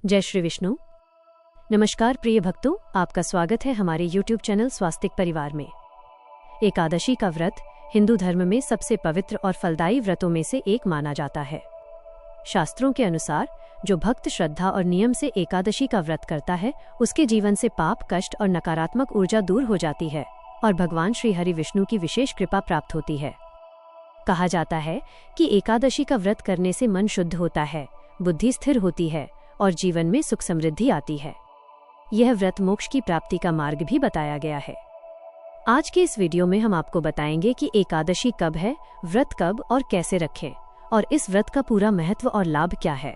जय श्री विष्णु। नमस्कार प्रिय भक्तों, आपका स्वागत है हमारे YouTube चैनल स्वास्तिक परिवार में। एकादशी का व्रत हिंदू धर्म में सबसे पवित्र और फलदायी व्रतों में से एक माना जाता है। शास्त्रों के अनुसार जो भक्त श्रद्धा और नियम से एकादशी का व्रत करता है, उसके जीवन से पाप, कष्ट और नकारात्मक ऊर्जा दूर हो जाती है और भगवान श्री हरि विष्णु की विशेष कृपा प्राप्त होती है। कहा जाता है कि एकादशी का व्रत करने से मन शुद्ध होता है, बुद्धि स्थिर होती है और जीवन में सुख समृद्धि आती है। यह व्रत मोक्ष की प्राप्ति का मार्ग भी बताया गया है। आज के इस वीडियो में हम आपको बताएंगे कि एकादशी कब है, व्रत कब और कैसे रखें, और इस व्रत का पूरा महत्व और लाभ क्या है।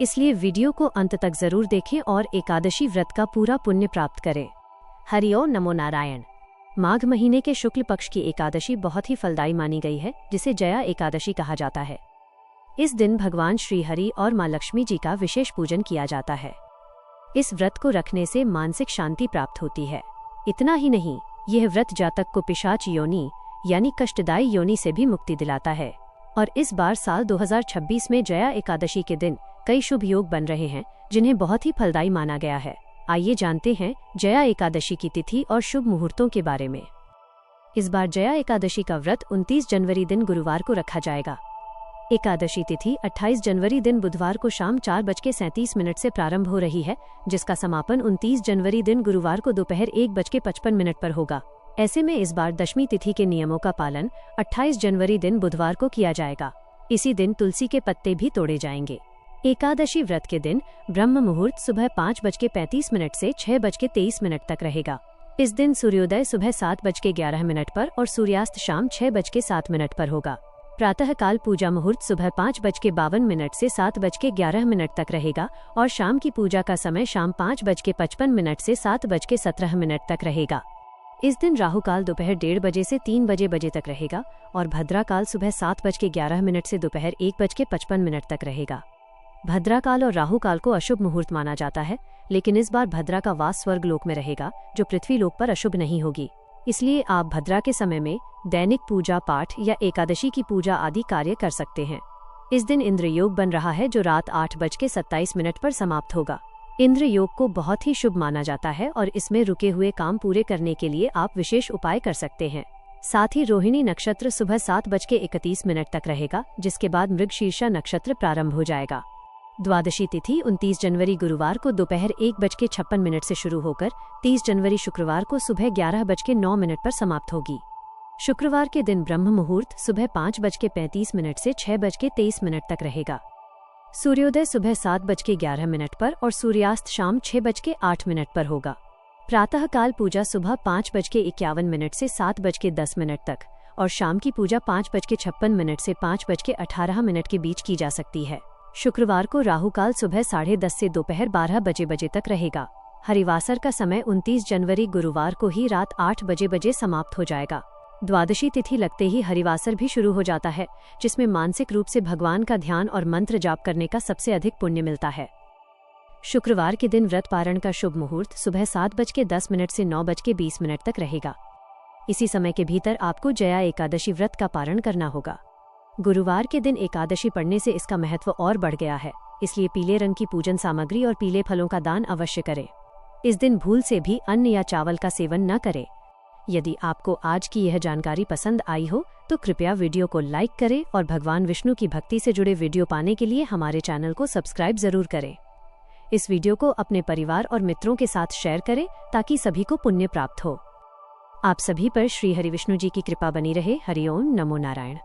इसलिए वीडियो को अंत तक जरूर देखें और एकादशी व्रत का पूरा पुण्य प्राप्त करें। हरि ओम नमो नारायण। माघ महीने के शुक्ल पक्ष की एकादशी बहुत ही फलदायी मानी गई है, जिसे जया एकादशी कहा जाता है। इस दिन भगवान श्री हरि और मां लक्ष्मी जी का विशेष पूजन किया जाता है। इस व्रत को रखने से मानसिक शांति प्राप्त होती है। इतना ही नहीं, यह व्रत जातक को पिशाच योनि यानी कष्टदायी योनि से भी मुक्ति दिलाता है। और इस बार साल 2026 में जया एकादशी के दिन कई शुभ योग बन रहे हैं, जिन्हें बहुत ही फलदायी माना गया है। आइए जानते हैं जया एकादशी की तिथि और शुभ मुहूर्तों के बारे में। इस बार जया एकादशी का व्रत 29 जनवरी दिन गुरुवार को रखा जाएगा। एकादशी तिथि 28 जनवरी दिन बुधवार को शाम 4:37 से प्रारंभ हो रही है, जिसका समापन 29 जनवरी दिन गुरुवार को दोपहर 1:55 पर होगा। ऐसे में इस बार दशमी तिथि के नियमों का पालन 28 जनवरी दिन बुधवार को किया जाएगा। इसी दिन तुलसी के पत्ते भी तोड़े जाएंगे। एकादशी व्रत के दिन ब्रह्म मुहूर्त सुबह 5:35 से 6:23 तक रहेगा। इस दिन सूर्योदय सुबह 7:11 पर और सूर्यास्त शाम 6:07 पर होगा। प्रातः काल पूजा मुहूर्त सुबह 5:52 से 7:11 तक रहेगा और शाम की पूजा का समय शाम 5:55 से 7:17 तक रहेगा। इस दिन राहु काल दोपहर 1:30 बजे से 3 बजे तक रहेगा और भद्रा काल सुबह 7:11 से दोपहर 1:55 तक रहेगा। भद्रा काल और राहु काल को अशुभ मुहूर्त माना जाता है, लेकिन इस बार भद्रा का वास स्वर्ग लोक में रहेगा, जो पृथ्वी लोक पर अशुभ नहीं होगी। इसलिए आप भद्रा के समय में दैनिक पूजा पाठ या एकादशी की पूजा आदि कार्य कर सकते हैं। इस दिन इंद्र योग बन रहा है, जो रात 8:27 पर समाप्त होगा। इंद्र योग को बहुत ही शुभ माना जाता है और इसमें रुके हुए काम पूरे करने के लिए आप विशेष उपाय कर सकते हैं। साथ ही रोहिणी नक्षत्र सुबह 7:31 तक रहेगा, जिसके बाद मृगशीर्षा नक्षत्र प्रारंभ हो जाएगा। द्वादशी तिथि 29 जनवरी गुरुवार को दोपहर 1:56 से शुरू होकर 30 जनवरी शुक्रवार को सुबह 11:09 पर समाप्त होगी। शुक्रवार के दिन ब्रह्म मुहूर्त सुबह 5:35 से 6:23 तक रहेगा। सूर्योदय सुबह 7:11 पर और सूर्यास्त शाम 6:08 पर होगा। प्रातः काल पूजा सुबह 5:51 से 7:10 तक और शाम की पूजा 5:56 से 5:18 के बीच की जा सकती है। शुक्रवार को राहु काल सुबह 10:30 से दोपहर 12 बजे तक रहेगा। हरिवासर का समय 29 जनवरी गुरुवार को ही रात 8 बजे समाप्त हो जाएगा। द्वादशी तिथि लगते ही हरिवासर भी शुरू हो जाता है, जिसमें मानसिक रूप से भगवान का ध्यान और मंत्र जाप करने का सबसे अधिक पुण्य मिलता है। शुक्रवार के दिन व्रत पारण का शुभ मुहूर्त सुबह 7:10 से 9:20 तक रहेगा। इसी समय के भीतर आपको जया एकादशी व्रत का पारण करना होगा। गुरुवार के दिन एकादशी पढ़ने से इसका महत्व और बढ़ गया है, इसलिए पीले रंग की पूजन सामग्री और पीले फलों का दान अवश्य करें। इस दिन भूल से भी अन्न या चावल का सेवन न करें। यदि आपको आज की यह जानकारी पसंद आई हो तो कृपया वीडियो को लाइक करें और भगवान विष्णु की भक्ति से जुड़े वीडियो पाने के लिए हमारे चैनल को सब्सक्राइब जरूर करें। इस वीडियो को अपने परिवार और मित्रों के साथ शेयर करें ताकि सभी को पुण्य प्राप्त हो। आप सभी पर श्री हरि विष्णु जी की कृपा बनी रहे। हरि ओम नमो नारायण।